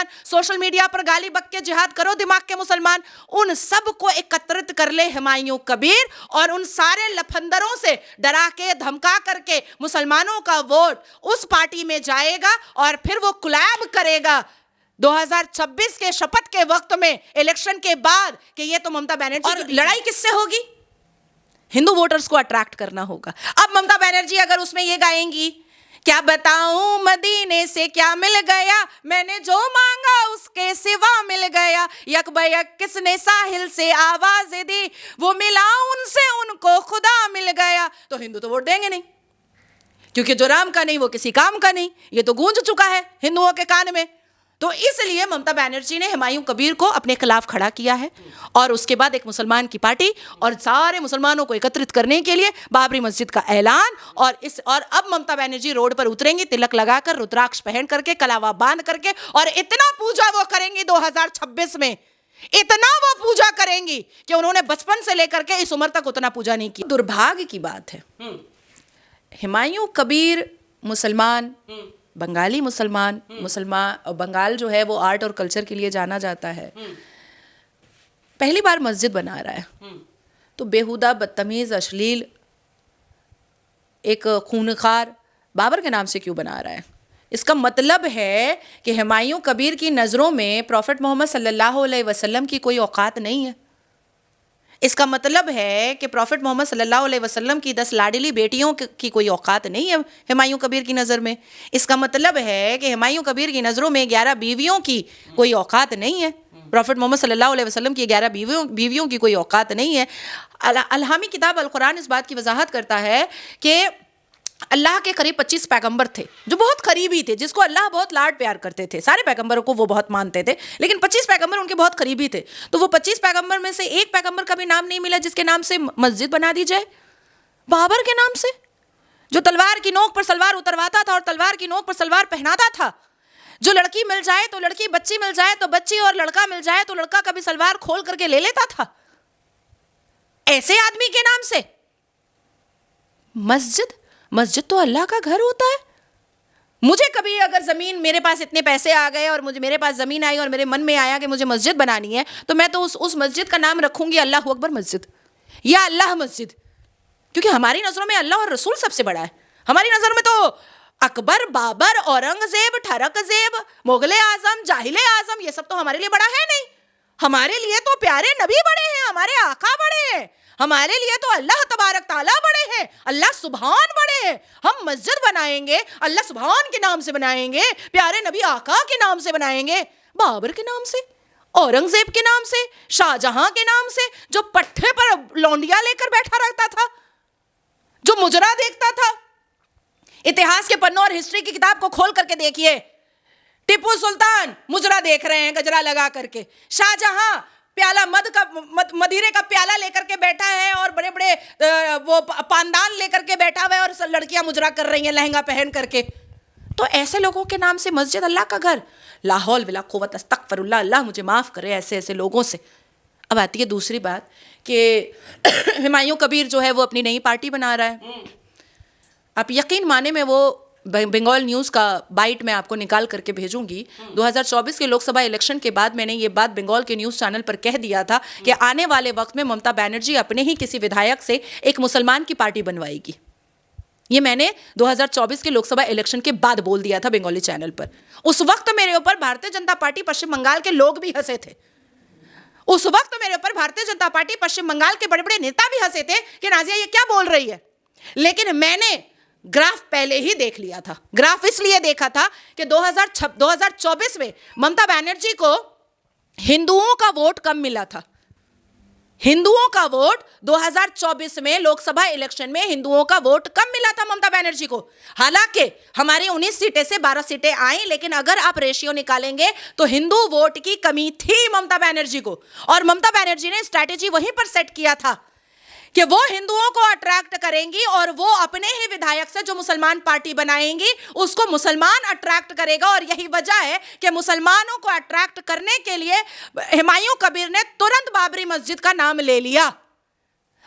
मुसलमान, social media पर गाली बक के जिहाद करो दिमाग के मुसलमान, उन सब को एकत्रित कर ले हुमायूं कबीर और उन सारे लफंदरों से डरा के धमका करके मुसलमानों का वोट उस पार्टी में जाएगा और फिर वो कोलैब करेगा 2026 के शपथ के वक्त में, इलेक्शन के बाद, कि ये तो ममता बनर्जी। और लड़ाई किससे होगी? हिंदू वोटर्स को अट्रैक्ट करना होगा। अब ममता बनर्जी अगर उसमें ये गाएंगी, क्या बताऊं मदीने से क्या मिल गया, मैंने जो मांगा उसके सिवा मिल गया, यक बयक किसने साहिल से आवाज दी, वो मिला उनसे उनको खुदा मिल गया, तो हिंदू तो वोट देंगे नहीं, क्योंकि जो राम का नहीं वो किसी काम का नहीं, ये तो गूंज चुका है हिंदुओं के कान में। तो इसलिए ममता बनर्जी ने हुमायूं कबीर को अपने खिलाफ खड़ा किया है और उसके बाद एक मुसलमान की पार्टी और सारे मुसलमानों को एकत्रित करने के लिए बाबरी मस्जिद का ऐलान। और अब ममता बनर्जी रोड पर उतरेंगी तिलक लगाकर, रुद्राक्ष पहन करके, कलावा बांध करके, और इतना पूजा वो करेंगी 2026 में, इतना वो पूजा करेंगी कि उन्होंने बचपन से लेकर के इस उम्र तक उतना पूजा नहीं की। दुर्भाग्य की बात है, हुमायूं कबीर मुसलमान, बंगाली मुसलमान, और बंगाल जो है वो आर्ट और कल्चर के लिए जाना जाता है, पहली बार मस्जिद बना रहा है, तो बेहुदा, बदतमीज, अश्लील, एक खूनखार बाबर के नाम से क्यों बना रहा है? इसका मतलब है कि हुमायूं कबीर की नज़रों में प्रॉफेट मोहम्मद सल्लल्लाहु अलैहि वसल्लम की कोई औकात नहीं है। इसका मतलब है कि प्रॉफेट मोहम्मद सल्लल्लाहु अलैहि वसल्लम की 10 लाडली बेटियों की कोई औकात नहीं है हुमायूं कबीर की नज़र में। इसका मतलब है कि हुमायूं कबीर की नज़रों में 11 बीवियों की कोई औकात नहीं है। प्रॉफेट मोहम्मद सल्लल्लाहु अलैहि वसल्लम की 11 बीवियों की कोई औकात नहीं है। अलहामी किताब अल कुरान इस बात की वजाहत करता है कि अल्लाह के करीब 25 पैगंबर थे जो बहुत करीबी थे, जिसको अल्लाह बहुत लाड प्यार करते थे। सारे पैगंबरों को वो बहुत मानते थे, लेकिन 25 पैगंबर उनके बहुत करीबी थे। तो वो 25 पैगंबर में से एक पैगंबर का भी नाम नहीं मिला जिसके नाम से मस्जिद बना दी जाए, बाबर के नाम से, जो तलवार की नोक पर सलवार उतरवाता था और तलवार की नोक पर सलवार पहनाता था, जो लड़की मिल जाए तो लड़की, बच्ची मिल जाए तो बच्ची, और लड़का मिल जाए तो लड़का कभी सलवार खोल करके ले लेता था। ऐसे आदमी के नाम से मस्जिद तो अल्लाह का घर होता है। मुझे कभी अगर ज़मीन, मेरे पास इतने पैसे आ गए और मेरे पास ज़मीन आई और मेरे मन में आया कि मुझे मस्जिद बनानी है, तो मैं तो उस मस्जिद का नाम रखूंगी अल्लाह अकबर मस्जिद या अल्लाह मस्जिद, क्योंकि हमारी नज़रों में अल्लाह और रसूल सबसे बड़ा है। हमारी नज़र में तो अकबर, बाबर, औरंगजेब, ठरकजेब, मुगले आजम, जाहिले आजम, ये सब तो हमारे लिए बड़ा है नहीं। हमारे लिए तो प्यारे नबी बड़े हैं, हमारे आका बड़े हैं, हमारे लिए तो अल्लाह तबारक ताला बड़े हैं, अल्लाह सुभान बड़े हैं। हम मस्जिद बनाएंगे अल्लाह सुभान के नाम से बनाएंगे, प्यारे नबी आका के नाम से बनाएंगे, बाबर के नाम से, औरंगजेब के नाम से, शाहजहां के नाम से, जो पट्टे पर लौंडिया लेकर बैठा रहता था, जो मुजरा देखता था। इतिहास के पन्नों और हिस्ट्री की किताब को खोल करके देखिए, टिप्पू सुल्तान मुजरा देख रहे हैं गजरा लगा करके, शाहजहां प्याला मदीरे का प्याला लेकर के बैठा है और बड़े बड़े वो पानदान लेकर के बैठा हुआ है और सब लड़कियां मुजरा कर रही हैं लहंगा पहन करके। तो ऐसे लोगों के नाम से मस्जिद अल्लाह का घर, ला हौल वला कुव्वत अस्तगफिरुल्लाह, अल्लाह मुझे माफ़ करे ऐसे लोगों से। अब आती है दूसरी बात कि हुमायूं कबीर जो है वो अपनी नई पार्टी बना रहा है। आप यकीन माने, में वो बंगाल न्यूज़ का बाइट मैं आपको निकाल करके भेजूंगी। 2024 के लोकसभा इलेक्शन के बाद मैंने ये बात बंगाल के न्यूज़ चैनल पर कह दिया था कि आने वाले वक्त में ममता बनर्जी अपने ही किसी विधायक से एक मुसलमान की पार्टी बनवाएगी। ये मैंने 2024 के लोकसभा इलेक्शन के बाद बोल दिया था बंगाली चैनल पर। उस वक्त मेरे ऊपर भारतीय जनता पार्टी पश्चिम बंगाल के लोग भी हंसे थे। उस वक्त मेरे ऊपर भारतीय जनता पार्टी पश्चिम बंगाल के बड़े बड़े नेता भी हंसे थे कि नाजिया ये क्या बोल रही है। लेकिन मैंने ग्राफ पहले ही देख लिया था। ग्राफ इसलिए देखा था कि 2024 में ममता बनर्जी को हिंदुओं का वोट कम मिला था। हिंदुओं का वोट 2024 में लोकसभा इलेक्शन में हिंदुओं का वोट कम मिला था ममता बनर्जी को। हालांकि हमारी 19 सीटें से 12 सीटें आई, लेकिन अगर आप रेशियो निकालेंगे तो हिंदू वोट की कमी थी ममता बनर्जी को। और ममता बनर्जी ने स्ट्रैटेजी वहीं पर सेट किया था कि वो हिंदुओं को अट्रैक्ट करेंगी और वो अपने ही विधायक से जो मुसलमान पार्टी बनाएंगी उसको मुसलमान अट्रैक्ट करेगा। और यही वजह है कि मुसलमानों को अट्रैक्ट करने के लिए हुमायूं कबीर ने तुरंत बाबरी मस्जिद का नाम ले लिया।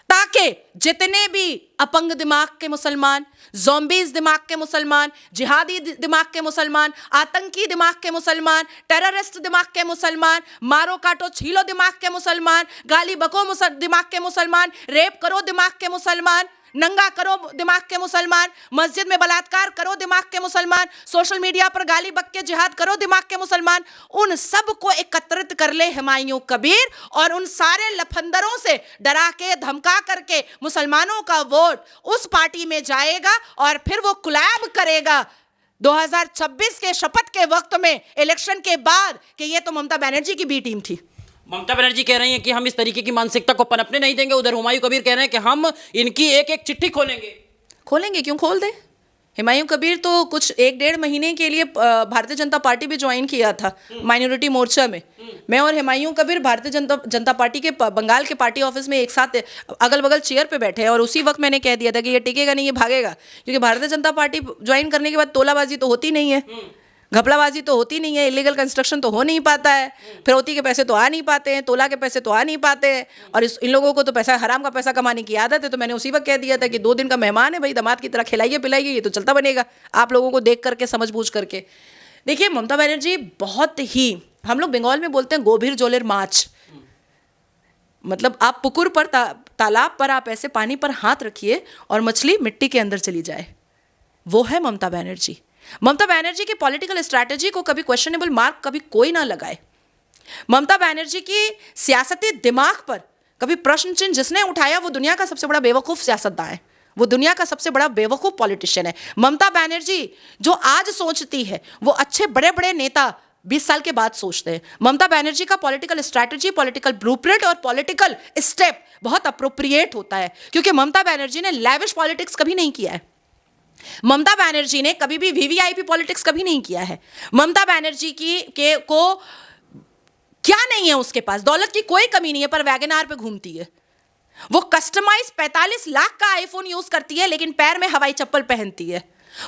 ताकि जितने भी अपंग दिमाग के मुसलमान, ज़ॉम्बीज़ दिमाग के मुसलमान, जिहादी दिमाग के मुसलमान, आतंकी दिमाग के मुसलमान, टेररिस्ट दिमाग के मुसलमान, मारो काटो छीलो दिमाग के मुसलमान, गाली बको दिमाग के मुसलमान, रेप करो दिमाग के मुसलमान, नंगा करो दिमाग के मुसलमान, मस्जिद में बलात्कार करो दिमाग के मुसलमान, सोशल मीडिया पर गाली बक के जिहाद करो दिमाग के मुसलमान, उन सब को एकत्रित कर ले हुमायूं कबीर और उन सारे लफंदरों से डरा के धमका करके मुसलमानों का वोट उस पार्टी में जाएगा और फिर वो कोलैब करेगा 2026 के शपथ के वक्त में, इलेक्शन के बाद, कि ये तो ममता बनर्जी की बी टीम थी। ममता बनर्जी कह रही हैं कि हम इस तरीके की मानसिकता को पनपने नहीं देंगे। उधर हुमायूं कबीर कह रहे हैं कि हम इनकी एक एक चिट्ठी खोलेंगे। क्यों खोल दें? हुमायूं कबीर तो कुछ 1-1.5 महीने के लिए भारतीय जनता पार्टी भी ज्वाइन किया था माइनॉरिटी मोर्चा में। मैं और हुमायूं कबीर भारतीय जनता पार्टी के बंगाल के पार्टी ऑफिस में एक साथ अगल बगल चेयर पे बैठे हैं और उसी वक्त मैंने कह दिया था कि ये टिकेगा नहीं, ये भागेगा, क्योंकि भारतीय जनता पार्टी ज्वाइन करने के बाद तोलाबाजी तो होती नहीं है, घपलाबाजी तो होती नहीं है, इलीगल कंस्ट्रक्शन तो हो नहीं पाता है, फिरौती के पैसे तो आ नहीं पाते हैं, तोला के पैसे तो आ नहीं पाते हैं, और इन लोगों को तो पैसा, हराम का पैसा कमाने की आदत है। तो मैंने उसी वक्त कह दिया था कि 2 दिन का मेहमान है भाई, दामाद की तरह खिलाइए पिलाइए, ये तो चलता बनेगा आप लोगों को देख करके, समझ बूझ करके। देखिए ममता बनर्जी बहुत ही, हम लोग बंगाल में बोलते हैं गोभीर जोलेर माच, मतलब आप पुकुर पर तालाब पर आप ऐसे पानी पर हाथ रखिए और मछली मिट्टी के अंदर चली जाए, वो है ममता बनर्जी। ममता बनर्जी की पॉलिटिकल स्ट्रैटेजी को कभी क्वेश्चनेबल मार्क कभी कोई ना लगाए। ममता बनर्जी की सियासती दिमाग पर कभी प्रश्न चिन्ह जिसने उठाया वो दुनिया का सबसे बड़ा बेवकूफ़ सियासतदान है, वो दुनिया का सबसे बड़ा बेवकूफ़ पॉलिटिशियन है। ममता बनर्जी जो आज सोचती है वो अच्छे बड़े बड़े नेता 20 साल के बाद सोचते हैं। ममता बनर्जी का पॉलिटिकल स्ट्रैटेजी, पॉलिटिकल ब्लूप्रिंट और पॉलिटिकल स्टेप बहुत अप्रोप्रिएट होता है, क्योंकि ममता बनर्जी ने लैविश पॉलिटिक्स कभी नहीं किया है। ममता बनर्जी ने कभी भी वीवीआईपी पॉलिटिक्स कभी नहीं किया है। ममता बनर्जी को क्या नहीं है, उसके पास दौलत की कोई कमी नहीं है, पर वैगनार पे घूमती है। वो कस्टमाइज 45 लाख का आईफोन यूज करती है लेकिन पैर में हवाई चप्पल पहनती है।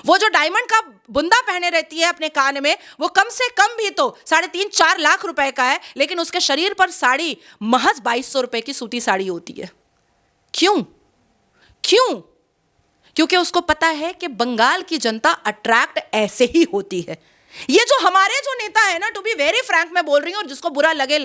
वो जो डायमंड का बुंदा पहने रहती है अपने कान में, वो कम से कम भी तो 3.5-4 लाख रुपए का है, लेकिन उसके शरीर पर साड़ी महज 2200 रुपए की सूती साड़ी होती है। क्यों? क्योंकि उसको पता है कि बंगाल की जनता अट्रैक्ट ऐसे ही होती है। ये जो हमारे जो नेता है ना, टू बी वेरी फ्रैंक मैं बोल रही हूँ, और जिसको बुरा लगे,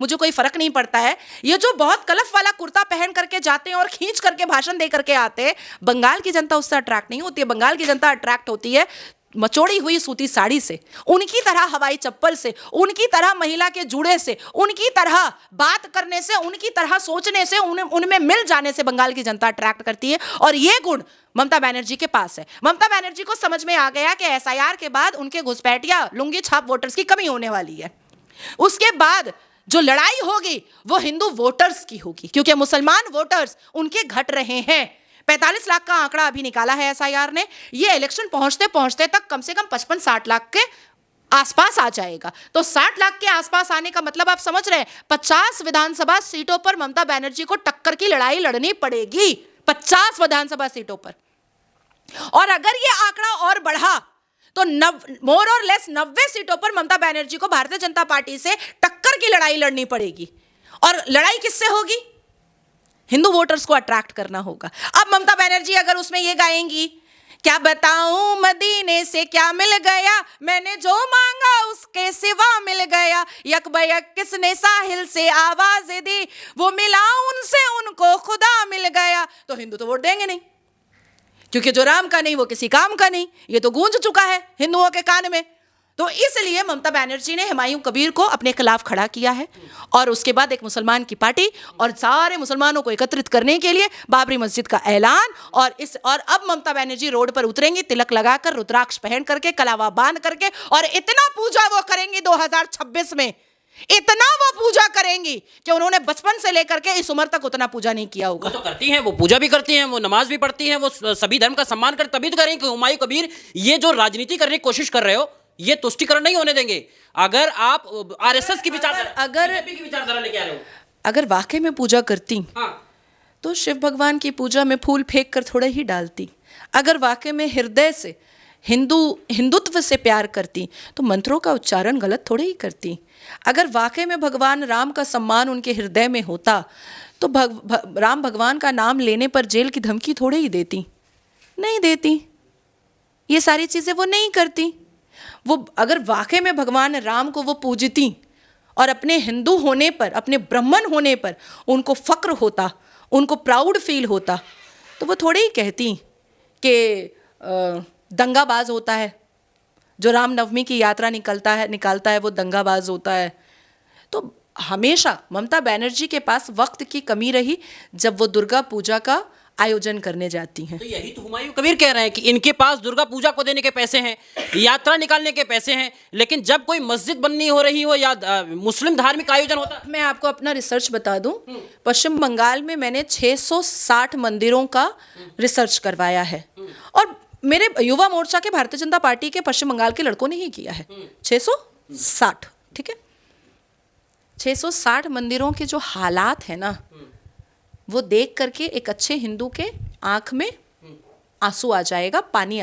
मुझे कोई फर्क नहीं पड़ता है, ये जो बहुत कलफ वाला कुर्ता पहन करके जाते हैं और खींच करके भाषण दे करके आते हैं, बंगाल की जनता उससे अट्रैक्ट नहीं होती है। बंगाल की जनता अट्रैक्ट होती है मचोड़ी हुई सूती साड़ी से, उनकी तरह हवाई चप्पल से, उनकी तरह महिला के जूड़े से, उनकी तरह बात करने से, उनकी तरह सोचने से, उनमें मिल जाने से बंगाल की जनता अट्रैक्ट करती है। और ये गुण ममता बनर्जी के पास है। ममता बनर्जी को समझ में आ गया कि एसआईआर के बाद उनके घुसपैठिया लुंगी छाप वोटर्स की कमी होने वाली है। उसके बाद जो लड़ाई होगी वो हिंदू वोटर्स की होगी, क्योंकि मुसलमान वोटर्स उनके घट रहे हैं। 45 लाख का आंकड़ा अभी निकाला है एसआईआर ने, ये इलेक्शन पहुंचते पहुंचते तक कम से कम 55-60 लाख के आसपास आ जाएगा। तो 60 लाख के आसपास आने का मतलब आप समझ रहे हैं, 50 विधानसभा सीटों पर ममता बनर्जी को टक्कर की लड़ाई लड़नी पड़ेगी, 50 विधानसभा सीटों पर। और अगर ये आंकड़ा और बढ़ा तो मोर और लेस 90 सीटों पर ममता बनर्जी को भारतीय जनता पार्टी से टक्कर की लड़ाई लड़नी पड़ेगी। और लड़ाई किससे होगी? हिंदू वोटर्स को अट्रैक्ट करना होगा। अब ममता बनर्जी अगर उसमें ये गाएंगी, क्या बताऊं मदीने से क्या मिल गया, मैंने जो मांगा उसके सिवा मिल गया, यक बयक किसने साहिल से आवाज दी, वो मिला उनसे उनको खुदा मिल गया, तो हिंदू तो वोट देंगे नहीं, क्योंकि जो राम का नहीं वो किसी काम का नहीं, ये तो गूंज चुका है हिंदुओं के कान में। तो इसलिए ममता बनर्जी ने हुमायूं कबीर को अपने खिलाफ खड़ा किया है, और उसके बाद एक मुसलमान की पार्टी और सारे मुसलमानों को एकत्रित करने के लिए बाबरी मस्जिद का ऐलान। और अब ममता बनर्जी रोड पर उतरेंगी, तिलक लगाकर, रुद्राक्ष पहन करके, कलावा बांध करके, और इतना पूजा वो करेंगी 2026 में, इतना वो पूजा करेंगी कि उन्होंने बचपन से लेकर के इस उम्र तक उतना पूजा नहीं किया होगा। वो तो करती हैं, वो पूजा भी करती हैं, वो नमाज भी पढ़ती हैं, वो सभी धर्म का सम्मान कर, तभी तो करेंगे कि हुमायूं कबीर ये जो राजनीति करने की कोशिश कर रहे हो, ये तुष्टिकरण नहीं होने देंगे। अगर आप आरएसएस की विचारधारा लेके आ रहे हो, अगर वाकई में पूजा करती, हाँ, तो शिव भगवान की पूजा में फूल फेंक कर थोड़े ही डालती। अगर वाकई में हृदय से हिंदुत्व तत्व से प्यार करती तो मंत्रों का उच्चारण गलत थोड़े ही करती। अगर वाकई में भगवान राम का सम्मान उनके हृदय में होता तो राम भगवान का नाम लेने पर जेल की धमकी थोड़े ही देती, नहीं देती। ये सारी चीज़ें वो नहीं करती। वो अगर वाकई में भगवान राम को वो पूजती और अपने हिंदू होने पर, अपने ब्राह्मण होने पर उनको फ़क्र होता, उनको प्राउड फील होता, तो वो थोड़े ही कहती कि दंगाबाज होता है, जो रामनवमी की यात्रा निकालता है वो दंगाबाज होता है। तो हमेशा ममता बनर्जी के पास वक्त की कमी रही जब वो दुर्गा पूजा का आयोजन करने जाती हैं। तो यही तो हुमायूं कबीर कह रहे हैं कि इनके पास दुर्गा पूजा को देने के पैसे हैं, यात्रा निकालने के पैसे हैं, लेकिन जब कोई मस्जिद बननी हो रही हो या मुस्लिम धार्मिक आयोजन होता। मैं आपको अपना रिसर्च बता दूं, पश्चिम बंगाल में मैंने 660 मंदिरों का रिसर्च करवाया है और मेरे युवा मोर्चा के भारतीय जनता पार्टी के पश्चिम बंगाल के लड़कों ने ही किया है। 660, ठीक है। 660 मंदिरों के जो हालात है ना, वो देख करके एक अच्छे हिंदू के आंख में आंसू आ जाएगा, पानी